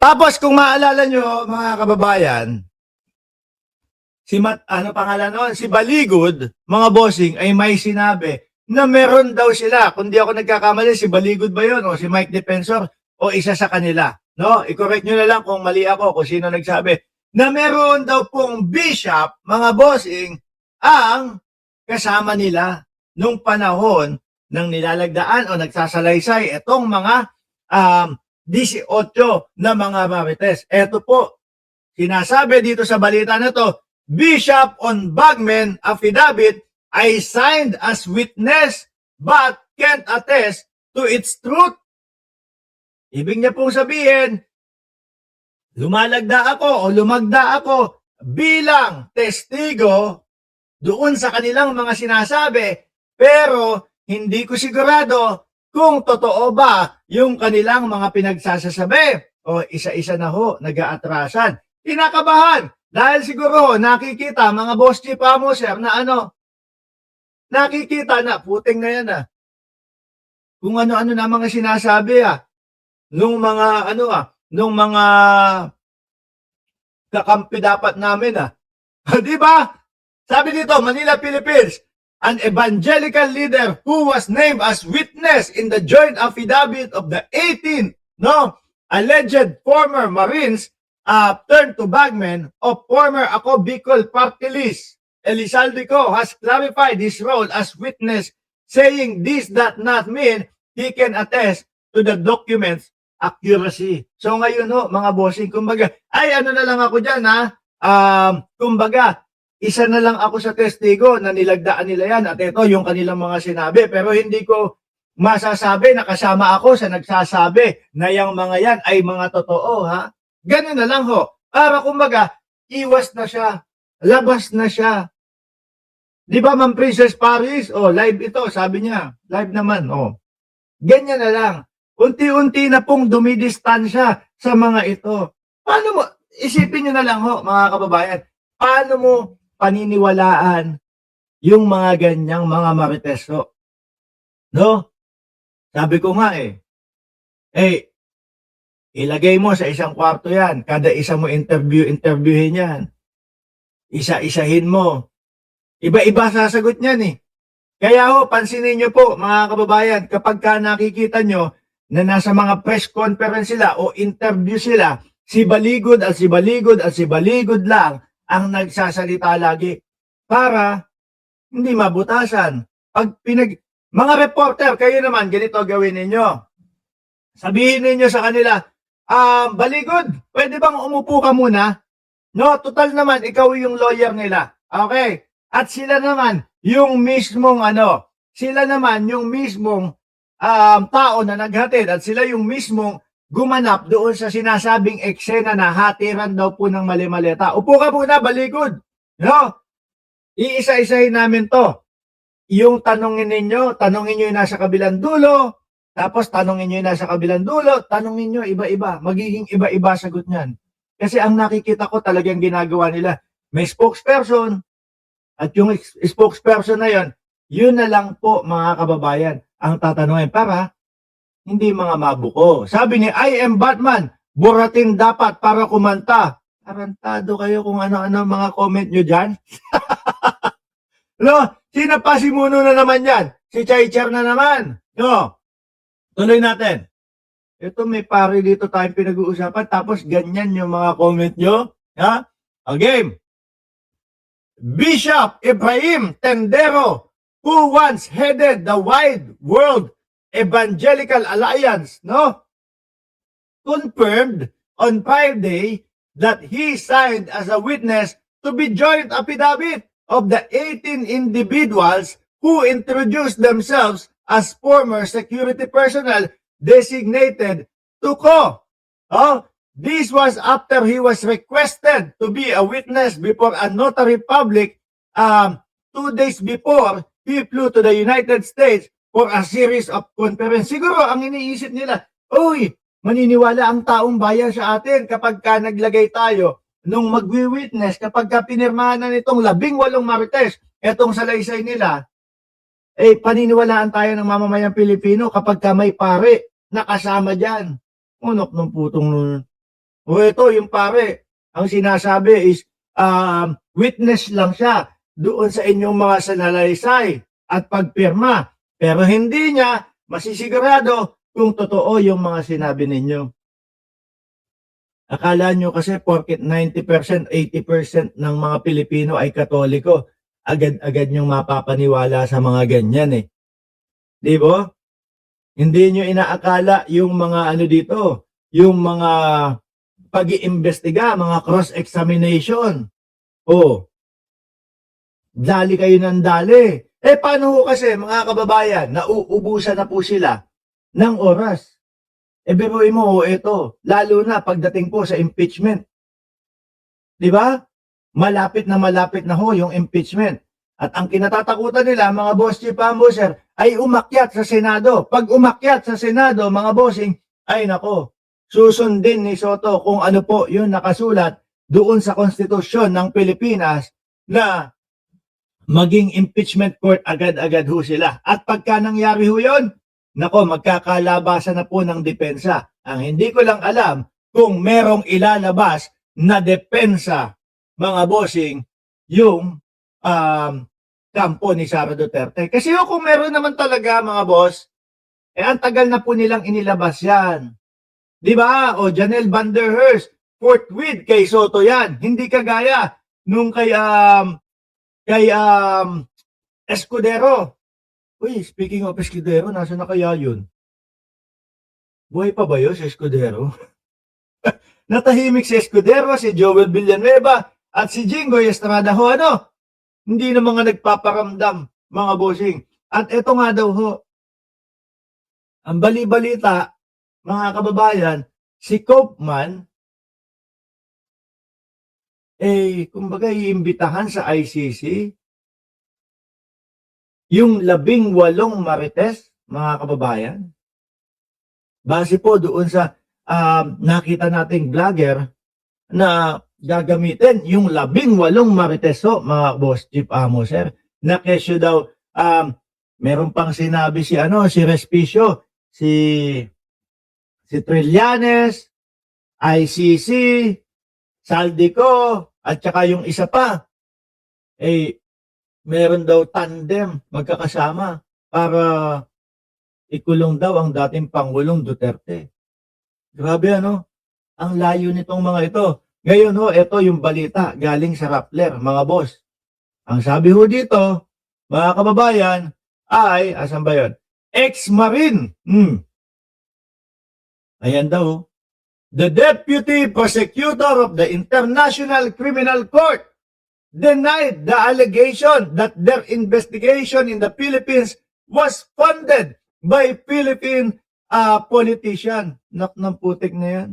Tapos kung maalala nyo, mga kababayan, ano pangalan noon? Si Baligod, mga bossing, ay may sinabi na meron daw sila. Kung di ako nagkakamali, si Baligod ba yun? O si Mike Defensor? O isa sa kanila? No? I-correct nyo na lang kung mali ako, kung sino nagsabi. Na meron daw pong bishop, mga bossing, ang kasama nila nung panahon ng nilalagdaan o nagsasalaysay itong mga 18 na mga marites. Ito po, sinasabi dito sa balita na to, Bishop on Bagman affidavit I signed as witness but can't attest to its truth. Ibig niya pong sabihin, lumagda ako bilang testigo doon sa kanilang mga sinasabi, pero hindi ko sigurado kung totoo ba yung kanilang mga pinagsasasabi. O isa-isa na ho, nag-aatrasan. Kinakabahan. Dahil siguro nakikita mga boss chief mo, sir, na nakikita na, puting na yan kung ano-ano na mga sinasabi nung mga nung mga kakampi dapat namin di ba? Sabi dito, Manila, Philippines, an evangelical leader who was named as witness in the joint affidavit of the 18 alleged former Marines turned to Bagman of former Ako Bicol Party List, Elizalde has clarified his role as witness, saying this does not mean he can attest to the documents accuracy. So ngayon mga bossing, kumbaga, ay ano na lang ako dyan kumbaga, isa na lang ako sa testigo na nilagdaan nila yan at ito yung kanilang mga sinabi, pero hindi ko masasabi na kasama ako sa nagsasabi na yung mga yan ay mga totoo Ganun na lang para kumbaga, iwas na siya, labas na siya. Di ba, Ma'am Princess Paris? Live ito, sabi niya. Live naman, Ganyan na lang. Unti-unti na pong dumidistansya sa mga ito. Paano mo, isipin nyo na lang mga kababayan, paano mo paniniwalaan yung mga ganyang mga marites No? Sabi ko nga ilagay mo sa isang kwarto yan. Kada isa mo interviewin yan. Isa-isahin mo. Iba-iba sasagot niyan Kaya pansinin nyo po mga kababayan, kapag ka nakikita nyo na nasa mga press conference sila o interview sila, si Baligod lang ang nagsasalita lagi para hindi mabutasan. Mga reporter, kayo naman, ganito gawin ninyo. Sabihin ninyo sa kanila, Baligod, pwede bang umupo ka muna? No, total naman, ikaw yung lawyer nila. Okay? At sila naman, yung mismong tao na naghatid at sila yung mismong gumanap doon sa sinasabing eksena na hatiran daw po ng mali-maleta. Upo ka muna, Baligod. No? Iisa-isahin namin to. Yung tanongin nyo yung nasa kabilang dulo, tapos tanongin nyo yung nasa kabilang dulo, tanongin nyo iba-iba. Magiging iba-iba sagot niyan. Kasi ang nakikita ko talagang ginagawa nila, may spokesperson, at yung spokesperson na yun na lang po mga kababayan ang tatanungin para hindi mga mabuko. Sabi ni I am Batman, buratin dapat para kumanta. Tarantado kayo kung ano-ano mga comment nyo dyan. No, sino pa si Muno na naman yan? Si Chaicher na naman. No, tuloy natin. Ito may pare dito tayong pinag-uusapan tapos ganyan yung mga comment nyo. Game. Bishop Ibrahim Tendero, who once headed the Wide World Evangelical Alliance, confirmed on Friday that he signed as a witness to be joint affidavit of the 18 individuals who introduced themselves as former security personnel designated to co. This was after he was requested to be a witness before a notary public 2 days before he flew to the United States for a series of conference. Siguro ang iniisip nila, maniniwala ang taong bayan sa atin kapag ka naglagay tayo nung magwi-witness, kapag ka pinirmahan na nitong 18 marites, etong salaysay nila, paniniwalaan tayo ng mamamayang Pilipino kapag ka may pare na kasama dyan. Unok ng putong nun. O ito, yung pare, ang sinasabi is, witness lang siya doon sa inyong mga sanalaysay at pagpirma. Pero hindi niya masisigurado kung totoo yung mga sinabi ninyo. Akala nyo kasi porket 90%, 80% ng mga Pilipino ay Katoliko, agad-agad nyong mapapaniwala sa mga ganyan eh. Di ba? Hindi nyo inaakala yung mga ano dito, yung mga pag-iimbestiga, mga cross-examination. O, dali kayo ng dali. Eh paano ho kasi mga kababayan, nauubusan na po sila ng oras. Eh biruin mo, ito, lalo na pagdating po sa impeachment. Di ba? Malapit na ho yung impeachment. At ang kinatatakutan nila, mga boss chief ambuser, ay umakyat sa Senado. Pag umakyat sa Senado, mga bossing, ay nako, susundin ni Soto kung ano po yung nakasulat doon sa konstitusyon ng Pilipinas na maging impeachment court agad-agad ho sila. At pagka nangyari ho yun, nako, magkakalabasan na po ng depensa. Ang hindi ko lang alam kung merong ilalabas na depensa, mga bossing, yung kampo ni Sara Duterte. Kasi kung meron naman talaga, mga boss, eh ang tagal na po nilang inilabas yan. Di ba? O Janelle Van der Hearst, forthwith kay Soto yan. Hindi kagaya nung kay Escudero. Uy, speaking of Escudero, nasa na kaya yun? Buhay pa ba yun si Escudero? Natahimik si Escudero, si Joel Villanueva, at si Jinggoy Estrada ho, ano? Hindi na mga nagpaparamdam, mga bossing. At eto nga daw ho, ang bali-balita, mga kababayan, si Koopman, kumbaga iimbitahan sa ICC, yung 18 marites, mga kababayan. Base po doon sa nakita nating vlogger na gagamitin yung 18 marites ho, mga boss chief amoser, na kesyo daw, meron pang sinabi si Respicio, si Trillanes, ICC, Saldico, at saka yung isa pa, meron daw tandem magkakasama para ikulong daw ang dating Pangulong Duterte. Grabe ano? Ang layo nitong mga ito. Ngayon ho, ito yung balita galing sa Rappler, mga boss. Ang sabi ho dito, mga kababayan, ay, asan ba yun? Ex-Marine. Ayan daw. The Deputy Prosecutor of the International Criminal Court denied the allegation that their investigation in the Philippines was funded by Philippine politician. Nak ng putik na yan.